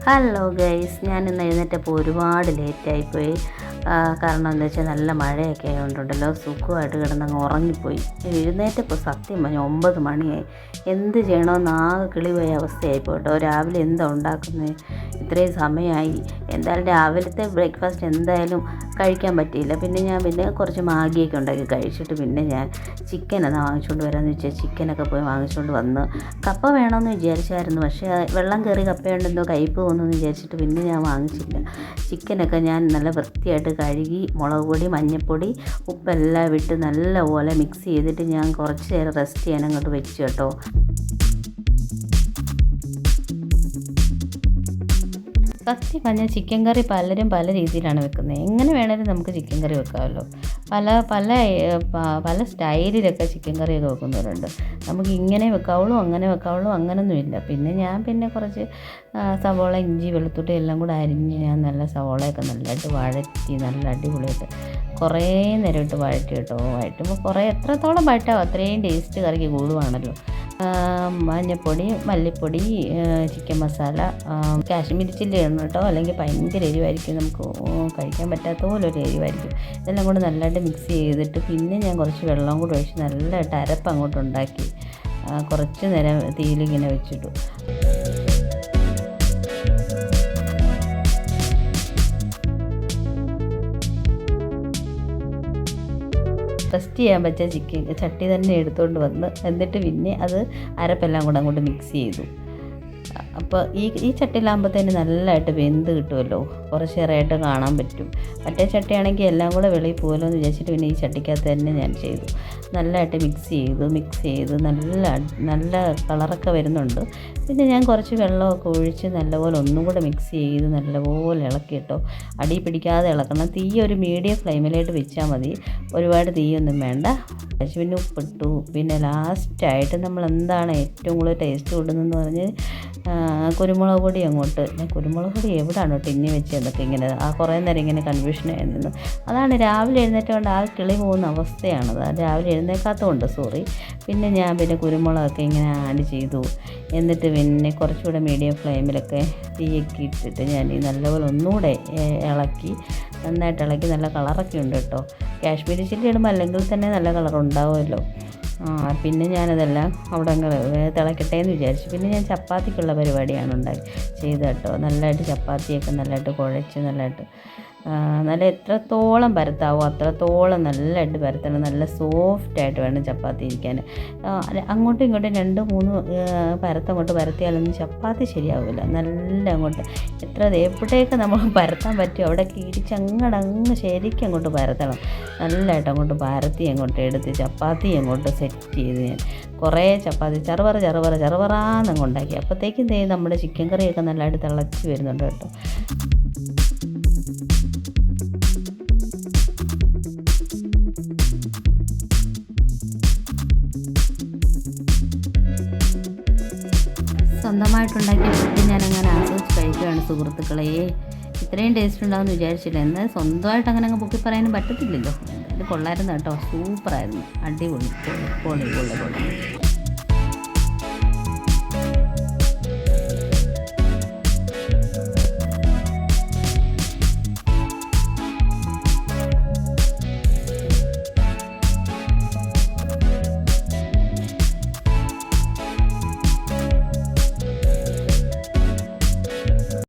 Hello guys, ഞാൻ ഇന്ന് എഴുന്നേറ്റപ്പോൾ ഒരുപാട് ലേറ്റായിപ്പോയി. കാരണം എന്താ വെച്ചാൽ നല്ല മഴയൊക്കെ ആയതുകൊണ്ടുണ്ടല്ലോ, സുഖമായിട്ട് കിടന്നങ്ങ് ഉറങ്ങിപ്പോയി. എഴുന്നേറ്റപ്പോൾ സത്യം പറഞ്ഞാൽ 9 മണിയായി. എന്ത് ചെയ്യണമെന്ന് ആകെ കിളിപോയ അവസ്ഥയായിപ്പോൾ കേട്ടോ. രാവിലെ എന്താ ഉണ്ടാക്കുന്നത്, ഇത്രയും സമയമായി. എന്തായാലും രാവിലത്തെ ബ്രേക്ക്ഫാസ്റ്റ് എന്തായാലും കഴിക്കാൻ പറ്റിയില്ല. പിന്നെ ഞാൻ കുറച്ച് മാഗിയൊക്കെ ഉണ്ടാക്കി കഴിച്ചിട്ട് പിന്നെ ഞാൻ ചിക്കനാണ് വാങ്ങിച്ചുകൊണ്ട് വരാമെന്ന് വെച്ചാൽ ചിക്കനൊക്കെ പോയി വാങ്ങിച്ചുകൊണ്ട് വന്ന്. കപ്പ വേണമെന്ന് വിചാരിച്ചായിരുന്നു, പക്ഷേ വെള്ളം കയറി കപ്പയുണ്ടെന്തോ കയ്പ്പ് തോന്നുമെന്ന് വിചാരിച്ചിട്ട് പിന്നെ ഞാൻ വാങ്ങിച്ചില്ല. ചിക്കനൊക്കെ ഞാൻ നല്ല വൃത്തിയായിട്ട് കഴുകി മുളക് പൊടി, മഞ്ഞൾപ്പൊടി, ഉപ്പെല്ലാം ഇട്ട് നല്ലപോലെ മിക്സ് ചെയ്തിട്ട് ഞാൻ കുറച്ച് നേരം റെസ്റ്റ് ചെയ്യാൻ അങ്ങോട്ട് വെച്ചു കേട്ടോ. സത്യം പറഞ്ഞാൽ ചിക്കൻ കറി പലരും പല രീതിയിലാണ് വെക്കുന്നത്. എങ്ങനെ വേണമെങ്കിലും നമുക്ക് ചിക്കൻ കറി വെക്കാമല്ലോ. പല പല പല സ്റ്റൈലിലൊക്കെ ചിക്കൻ കറിയൊക്കെ വെക്കുന്നവരുണ്ട്. നമുക്ക് ഇങ്ങനെ വെക്കാവുള്ളൂ, അങ്ങനെ വെക്കാവുള്ളൂ, അങ്ങനൊന്നുമില്ല. പിന്നെ ഞാൻ കുറച്ച് സവോള, ഇഞ്ചി, വെളുത്തുള്ളി എല്ലാം കൂടെ അരിഞ്ഞ് ഞാൻ നല്ല സവോളയൊക്കെ നല്ലതായിട്ട് വഴറ്റി നല്ല അടിപൊളിയായിട്ട് കുറേ നേരം ഇട്ട് വഴറ്റി കേട്ടോ. വഴറ്റുമ്പോൾ എത്രത്തോളം വഴറ്റാവും അത്രയും ടേസ്റ്റ് കറിക്ക് കൂടുവാണല്ലോ. മഞ്ഞൾപ്പൊടി, മല്ലിപ്പൊടി, ചിക്കൻ മസാല, കാശ്മീരി ചില്ലി ഇടണം കേട്ടോ, അല്ലെങ്കിൽ ഭയങ്കര എരിവായിരിക്കും, നമുക്ക് കഴിക്കാൻ പറ്റാത്ത പോലെ ഒരു എരിവായിരിക്കും. ഇതെല്ലാം കൂടെ നല്ലതായിട്ട് മിക്സ് ചെയ്തിട്ട് പിന്നെ ഞാൻ കുറച്ച് വെള്ളം കൂടെ ഒഴിച്ച് നല്ലതായിട്ട് അരപ്പ് അങ്ങോട്ട് ഉണ്ടാക്കി കുറച്ച് നേരം തീയിലിങ്ങനെ വെച്ചിട്ടു. റെസ്റ്റ് ചെയ്യാൻ പറ്റിയ ചിക്കൻ ചട്ടി തന്നെ എടുത്തുകൊണ്ട് വന്ന് എന്നിട്ട് പിന്നെ അത് അരപ്പെല്ലാം കൂടെ അങ്ങോട്ട് മിക്സ് ചെയ്തു. അപ്പോൾ ഈ ചട്ടിയിലാകുമ്പോഴത്തേന് നല്ലതായിട്ട് വെന്ത് കിട്ടുമല്ലോ, കുറച്ച് നേരമായിട്ട് കാണാൻ പറ്റും. മറ്റേ ചട്ടിയാണെങ്കിൽ എല്ലാം കൂടെ വെളിയിൽ പോകുമല്ലോ എന്ന് വിചാരിച്ചിട്ട് പിന്നെ ഈ ചട്ടിക്കകത്ത് തന്നെ ഞാൻ ചെയ്തു. നല്ലതായിട്ട് മിക്സ് ചെയ്ത് നല്ല കളറൊക്കെ വരുന്നുണ്ട്. പിന്നെ ഞാൻ കുറച്ച് വെള്ളമൊക്കെ ഒഴിച്ച് നല്ലപോലെ ഒന്നും കൂടെ മിക്സ് ചെയ്ത് നല്ലപോലെ ഇളക്കി കേട്ടോ. അടി പിടിക്കാതെ ഇളക്കണം. തീ ഒരു മീഡിയം ഫ്ലെയിമിലായിട്ട് വെച്ചാൽ മതി, ഒരുപാട് തീയൊന്നും വേണ്ട. പിന്നെ ഉപ്പിട്ടു. പിന്നെ ലാസ്റ്റായിട്ട് നമ്മൾ എന്താണ് ഏറ്റവും കൂടുതൽ ടേസ്റ്റ് കൂടുന്നതെന്ന് പറഞ്ഞ് കുരുമുളക് പൊടി അങ്ങോട്ട്. ഞാൻ കുരുമുളക് പൊടി എവിടെയാണ് ടിന്നി വെച്ചതെന്നൊക്കെ ഇങ്ങനെ കുറേ നേരം ഇങ്ങനെ കൺഫ്യൂഷൻ ആയിരുന്നു. അതാണ് രാവിലെ എഴുന്നേറ്റുകൊണ്ട് ആ കിളി പോകുന്ന അവസ്ഥയാണത്. രാവിലെ എഴുന്നേൽക്കാത്തതുകൊണ്ട് സോറി. പിന്നെ ഞാൻ കുരുമുളകൊക്കെ ഇങ്ങനെ ആഡ് ചെയ്തു. എന്നിട്ട് പിന്നെ കുറച്ചുകൂടെ മീഡിയം ഫ്ലെയിമിലൊക്കെ തീയൊക്കെ ഇട്ടിട്ട് ഞാൻ ഈ നല്ലപോലെ ഒന്നുകൂടെ നന്നായിട്ട് ഇളക്കി. നല്ല കളറൊക്കെ ഉണ്ട് കേട്ടോ. കാശ്മീരി ചില്ലി ഇടുമ്പോൾ അല്ലെങ്കിൽ തന്നെ നല്ല കളർ ഉണ്ടാവുമല്ലോ. പിന്നെ ഞാനതെല്ലാം അവിടെ അങ്ങ് തിളക്കട്ടെ എന്ന് വിചാരിച്ചു. പിന്നെ ഞാൻ ചപ്പാത്തിക്കുള്ള പരിപാടിയാണ് ചെയ്തത് കേട്ടോ. നല്ലതായിട്ട് ചപ്പാത്തിയൊക്കെ നല്ലതായിട്ട് കുഴച്ച് നല്ല എത്രത്തോളം പരത്താവോ അത്രത്തോളം നല്ലതായിട്ട് പരത്തണം. നല്ല സോഫ്റ്റായിട്ട് വേണം ചപ്പാത്തി ഇരിക്കാൻ. അങ്ങോട്ടും ഇങ്ങോട്ടും 2-3 പരത്തങ്ങോട്ട് പരത്തിയാലൊന്നും ചപ്പാത്തി ശരിയാവില്ല. നല്ല അങ്ങോട്ട് എവിടെയൊക്കെ നമുക്ക് പരത്താൻ പറ്റുമോ അവിടെയൊക്കെ ഇടിച്ച് അങ്ങ് ശരിക്കും അങ്ങോട്ട് പരത്തണം. നല്ലതായിട്ട് അങ്ങോട്ട് പരത്തി അങ്ങോട്ട് എടുത്ത് ചപ്പാത്തി അങ്ങോട്ട് സെറ്റ് ചെയ്ത് ഞാൻ കുറേ ചപ്പാത്തി ചെറുപറാന്നങ്ങ് ഉണ്ടാക്കി. അപ്പോഴത്തേക്കും നമ്മുടെ ചിക്കൻ കറിയൊക്കെ നല്ലതായിട്ട് തിളച്ച് വരുന്നുണ്ട് കേട്ടോ. സ്വന്തമായിട്ടുണ്ടാക്കിയ ഫുഡ് ഞാനങ്ങനെ ആസ്വദിച്ച് കഴിക്കുകയാണ് സുഹൃത്തുക്കളെ. ഇത്രയും ടേസ്റ്റ് ഉണ്ടാകുമെന്ന് വിചാരിച്ചില്ല. എന്നാൽ സ്വന്തമായിട്ട് അങ്ങ് പൊക്കി പറയാനും പറ്റത്തില്ലല്ലോ. ഇത് കൊള്ളായിരുന്നു കേട്ടോ, സൂപ്പറായിരുന്നു, അടിപൊളി.